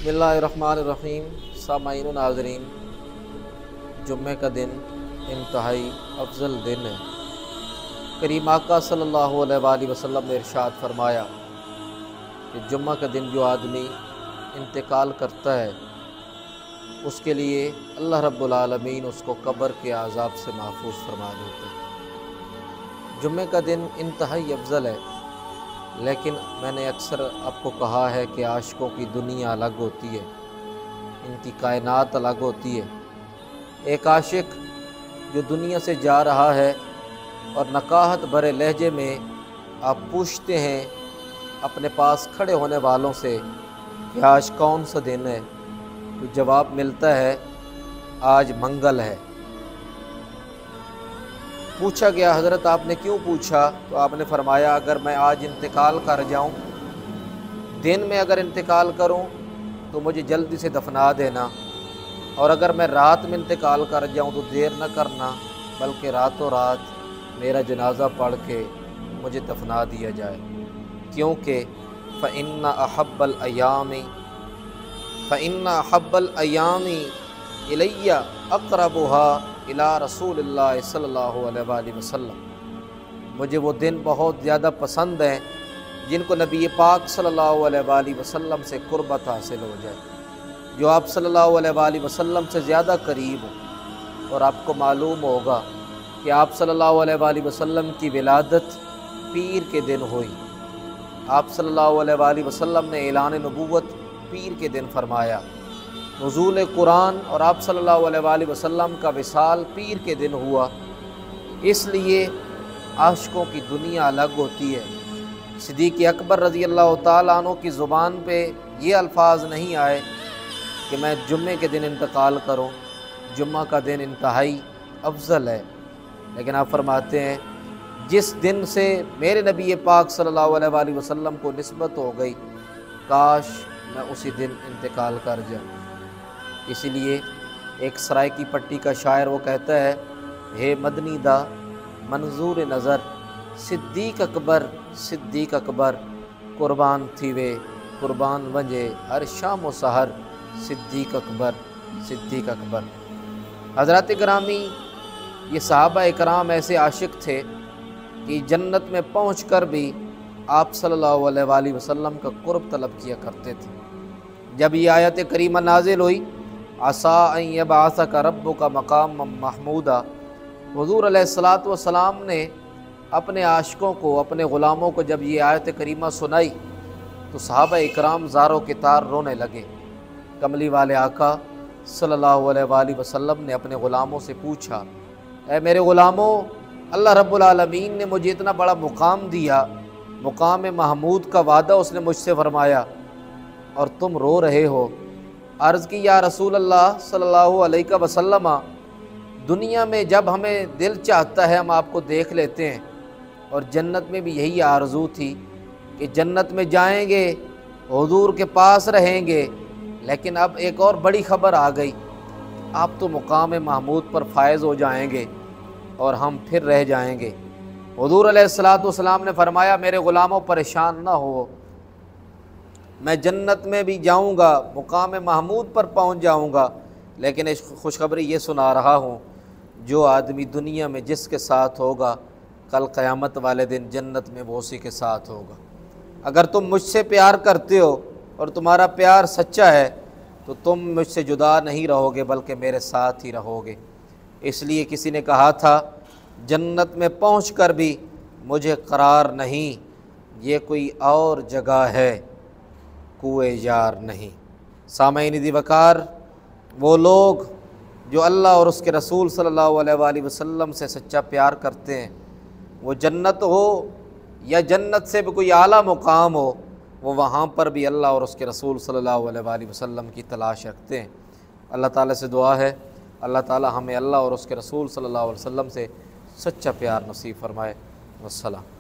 बिस्मिल्लाहिर्रहमानिर्रहीम। सामाईन व नाज़रीन, जुम्मे का दिन इंतहाई अफजल दिन है। करीम आका सल्लल्लाहु अलैहि वसल्लम ने इरशाद फरमाया कि जुम्मा का दिन जो आदमी इंतकाल करता है उसके लिए अल्लाह रब्बुल आलमीन उसको कब्र के आज़ाब से महफूज फरमा देते हैं। जुम्मे का दिन इंतहाई अफजल है, लेकिन मैंने अक्सर आपको कहा है कि आशिकों की दुनिया अलग होती है, इनकी कायनात अलग होती है। एक आशिक जो दुनिया से जा रहा है और नकाहत भरे लहजे में आप पूछते हैं अपने पास खड़े होने वालों से कि आज कौन सा दिन है, तो जवाब मिलता है आज मंगल है। पूछा गया हज़रत आपने क्यों पूछा, तो आपने फरमाया अगर मैं आज इंतकाल कर जाऊं, दिन में अगर इंतकाल करूं तो मुझे जल्दी से दफना देना, और अगर मैं रात में इंतकाल कर जाऊं तो देर न करना, बल्कि रातों रात मेरा जनाजा पढ़ के मुझे दफना दिया जाए। क्योंकि फ़इन्ना अहब्बल अयामी इलैया अक़रबुहा इला रसूलिल्लाह सल्लल्लाहु अलैहि वसल्लम। मुझे वो दिन बहुत ज़्यादा पसंद हैं जिनको नबी पाक सल्लल्लाहु अलैहि वसल्लम से कुर्बत हासिल हो जाए, जो आप सल्लल्लाहु अलैहि वसल्लम से ज़्यादा करीब हो। और आपको मालूम होगा कि आप सल्लल्लाहु अलैहि वसल्लम की विलादत पीर के दिन हुई। आप सल्लल्लाहु अलैहि वसल्लम ने ऐलान नबूवत पीर के दिन फरमाया, नुज़ूल कुरान और आप सल्लल्लाहु अलैहि वसल्लम का विसाल पीर के दिन हुआ। इसलिए आशिकों की दुनिया अलग होती है। सिद्दीक़ अकबर रज़ी अल्लाह ताला अन्हु की ज़ुबान पे ये अल्फाज नहीं आए कि मैं जुम्मे के दिन इंतकाल करूं, जुम्मा का दिन इंतहाई अफजल है। लेकिन आप फरमाते हैं जिस दिन से मेरे नबी पाक सल्लल्लाहु अलैहि वसल्लम को निस्बत हो गई, काश मैं उसी दिन इंतकाल कर जाऊं। इसीलिए एक सराइकी पट्टी का शायर वो कहता है, हे मदनी दा मंजूर नज़र सिद्दीक़ अकबर कुर्बान थी वे कुर्बान वंजे हर शाम व सहर सिद्दीक़ अकबर। हज़रात गिरामी, ये सहाबा इकराम ऐसे आशिक थे कि जन्नत में पहुँच कर भी आप सल्लल्लाहु अलैहि वसल्लम का कुर्ब तलब किया करते थे। जब ये आयत करीमा नाजिल हुई, आसा अन यबअसका रब्बुका मकाम महमूदा, हुज़ूर अलैहिस्सलातु वस्सलाम ने अपने आशिकों को, अपने ग़ुलामों को जब ये आयत करीमा सुनाई तो सहाबा इकराम ज़ारो के तार रोने लगे। कमली वाले आका सल्लल्लाहु अलैहि वसल्लम ने अपने ग़ुलामों से पूछा, ऐ मेरे ग़ुलामों, अल्लाह रब्बुल आलमीन ने मुझे इतना बड़ा मुकाम दिया, मुकाम महमूद का वादा उसने मुझसे फरमाया, और तुम रो रहे हो। अर्ज़ की या रसूल अल्लाह सल्लल्लाहु अलैहि वसल्लम, दुनिया में जब हमें दिल चाहता है हम आपको देख लेते हैं, और जन्नत में भी यही आरज़ू थी कि जन्नत में जाएंगे, हुज़ूर के पास रहेंगे। लेकिन अब एक और बड़ी ख़बर आ गई, आप तो मुकाम महमूद पर फायज़ हो जाएंगे और हम फिर रह जाएंगे। हुज़ूर अलैहिस्सलातु वस्सलाम ने फरमाया, मेरे ग़ुलामों परेशान ना हो, मैं जन्नत में भी जाऊंगा, मुकाम महमूद पर पहुंच जाऊंगा, लेकिन इस खुशखबरी ये सुना रहा हूँ, जो आदमी दुनिया में जिसके साथ होगा कल क़यामत वाले दिन जन्नत में वो उसी के साथ होगा। अगर तुम मुझसे प्यार करते हो और तुम्हारा प्यार सच्चा है तो तुम मुझसे जुदा नहीं रहोगे, बल्कि मेरे साथ ही रहोगे। इसलिए किसी ने कहा था, जन्नत में पहुँचकर भी मुझे करार नहीं, ये कोई और जगह है, कुए यार नहीं। सामईन दीवकार, वो लोग जो अल्लाह और उसके रसूल सल्लल्लाहु अलैहि वसल्लम से सच्चा प्यार करते हैं, वो जन्नत हो या जन्नत से भी कोई आला मुकाम हो, वो वहाँ पर भी अल्लाह और उसके रसूल सल्लल्लाहु अलैहि वसल्लम की तलाश रखते हैं। अल्लाह ताला से दुआ है, अल्लाह ताला हमें अल्लाह और उसके रसूल सल्लल्लाहु अलैहि वसल्लम से सच्चा प्यार नसीब फरमाए। वस्सलाम।